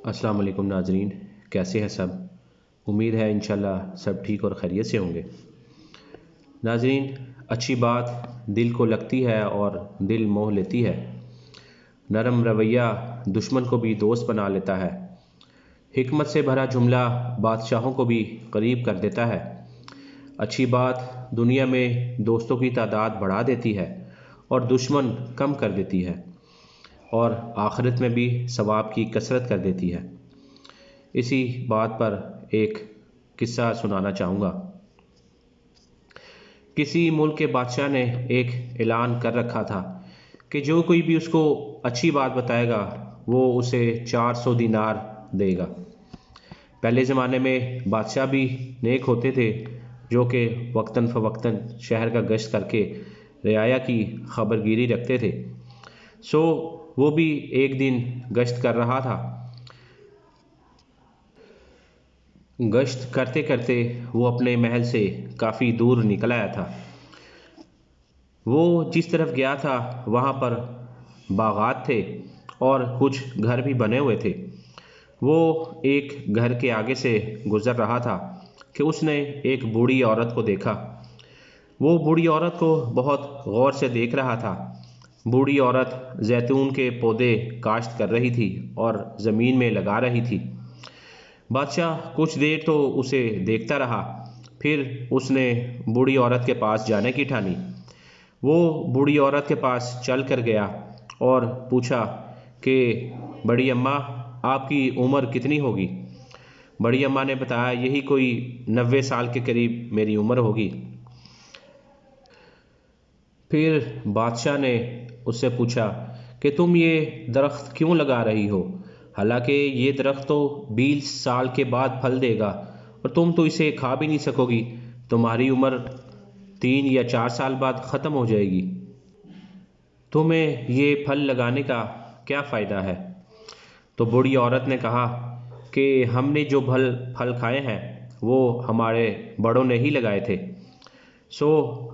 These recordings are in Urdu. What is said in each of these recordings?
السلام علیکم ناظرین، کیسے ہیں سب؟ امید ہے انشاءاللہ سب ٹھیک اور خیریت سے ہوں گے۔ ناظرین، اچھی بات دل کو لگتی ہے اور دل موہ لیتی ہے۔ نرم رویہ دشمن کو بھی دوست بنا لیتا ہے۔ حکمت سے بھرا جملہ بادشاہوں کو بھی قریب کر دیتا ہے۔ اچھی بات دنیا میں دوستوں کی تعداد بڑھا دیتی ہے اور دشمن کم کر دیتی ہے، اور آخرت میں بھی ثواب کی کثرت کر دیتی ہے۔ اسی بات پر ایک قصہ سنانا چاہوں گا۔ کسی ملک کے بادشاہ نے ایک اعلان کر رکھا تھا کہ جو کوئی بھی اس کو اچھی بات بتائے گا وہ اسے 400 دینار دے گا۔ پہلے زمانے میں بادشاہ بھی نیک ہوتے تھے، جو کہ وقتاً فوقتاً شہر کا گشت کر کے رعایا کی خبرگیری رکھتے تھے۔ وہ بھی ایک دن گشت کر رہا تھا۔ گشت کرتے کرتے وہ اپنے محل سے کافی دور نکل آیا تھا۔ وہ جس طرف گیا تھا وہاں پر باغات تھے اور کچھ گھر بھی بنے ہوئے تھے۔ وہ ایک گھر کے آگے سے گزر رہا تھا کہ اس نے ایک بوڑھی عورت کو دیکھا۔ وہ بوڑھی عورت کو بہت غور سے دیکھ رہا تھا۔ بوڑھی عورت زیتون کے پودے کاشت کر رہی تھی اور زمین میں لگا رہی تھی۔ بادشاہ کچھ دیر تو اسے دیکھتا رہا، پھر اس نے بوڑھی عورت کے پاس جانے کی ٹھانی۔ وہ بوڑھی عورت کے پاس چل کر گیا اور پوچھا کہ بڑی اماں، آپ کی عمر کتنی ہوگی؟ بڑی اماں نے بتایا یہی کوئی 90 سال کے قریب میری عمر ہوگی۔ پھر بادشاہ نے اس سے پوچھا کہ تم یہ درخت کیوں لگا رہی ہو؟ حالانکہ یہ درخت تو 20 سال کے بعد پھل دے گا اور تم تو اسے کھا بھی نہیں سکو گی۔ تمہاری عمر 3 یا 4 سال بعد ختم ہو جائے گی۔ تمہیں یہ پھل لگانے کا کیا فائدہ ہے؟ تو بوڑھی عورت نے کہا کہ ہم نے جو پھل کھائے ہیں وہ ہمارے بڑوں نے ہی لگائے تھے،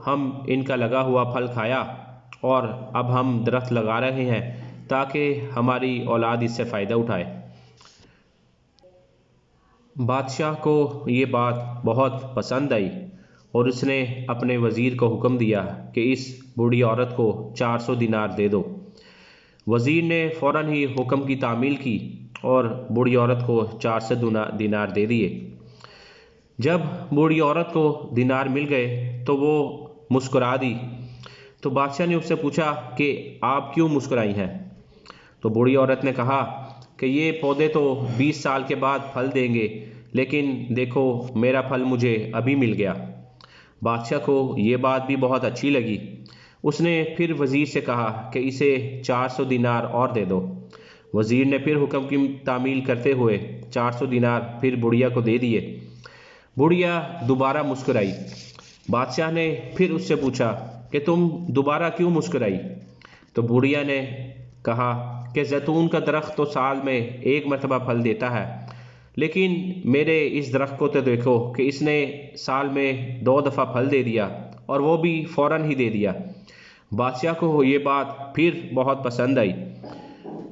ہم ان کا لگا ہوا پھل کھایا اور اب ہم درخت لگا رہے ہیں تاکہ ہماری اولاد اس سے فائدہ اٹھائے۔ بادشاہ کو یہ بات بہت پسند آئی اور اس نے اپنے وزیر کو حکم دیا کہ اس بوڑھی عورت کو 400 دینار دے دو۔ وزیر نے فوراً ہی حکم کی تعمیل کی اور بوڑھی عورت کو 400 دینار دے دیے۔ جب بوڑھی عورت کو دینار مل گئے تو وہ مسکرا دی۔ تو بادشاہ نے اس سے پوچھا کہ آپ کیوں مسکرائی ہیں؟ تو بوڑھی عورت نے کہا کہ یہ پودے تو 20 سال کے بعد پھل دیں گے، لیکن دیکھو میرا پھل مجھے ابھی مل گیا۔ بادشاہ کو یہ بات بھی بہت اچھی لگی۔ اس نے پھر وزیر سے کہا کہ اسے 400 دینار اور دے دو۔ وزیر نے پھر حکم کی تعمیل کرتے ہوئے 400 دینار پھر بڑھیا کو دے دیے۔ بڑھیا دوبارہ مسکرائی۔ بادشاہ نے پھر اس سے پوچھا کہ تم دوبارہ کیوں مسکرائی؟ تو بڑھیا نے کہا کہ زیتون کا درخت تو سال میں 1 مرتبہ پھل دیتا ہے، لیکن میرے اس درخت کو تو دیکھو کہ اس نے سال میں 2 دفعہ پھل دے دیا اور وہ بھی فوراً ہی دے دیا۔ بادشاہ کو یہ بات پھر بہت پسند آئی۔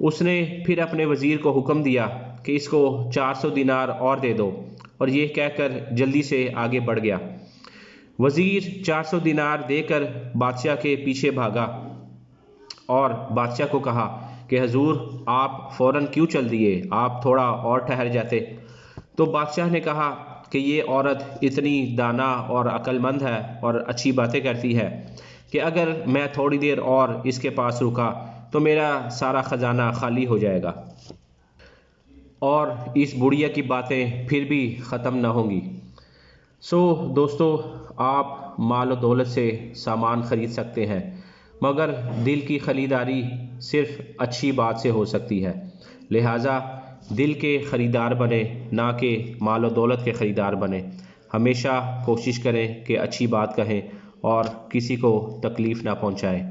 اس نے پھر اپنے وزیر کو حکم دیا کہ اس کو 400 دینار اور دے دو، اور یہ کہہ کر جلدی سے آگے بڑھ گیا۔ وزیر 400 دینار دے کر بادشاہ کے پیچھے بھاگا اور بادشاہ کو کہا کہ حضور آپ فوراً کیوں چل دیے؟ آپ تھوڑا اور ٹھہر جاتے۔ تو بادشاہ نے کہا کہ یہ عورت اتنی دانا اور عقل مند ہے اور اچھی باتیں کرتی ہے کہ اگر میں تھوڑی دیر اور اس کے پاس رکا تو میرا سارا خزانہ خالی ہو جائے گا اور اس بڑھیا کی باتیں پھر بھی ختم نہ ہوں گی۔ دوستو، آپ مال و دولت سے سامان خرید سکتے ہیں، مگر دل کی خریداری صرف اچھی بات سے ہو سکتی ہے۔ لہٰذا دل کے خریدار بنیں، نہ کہ مال و دولت کے خریدار بنیں۔ ہمیشہ کوشش کریں کہ اچھی بات کہیں اور کسی کو تکلیف نہ پہنچائیں۔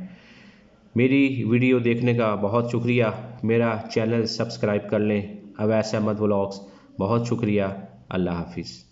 میری ویڈیو دیکھنے کا بہت شکریہ۔ میرا چینل سبسکرائب کر لیں۔ اویس احمد ولاگز، بہت شکریہ۔ اللہ حافظ۔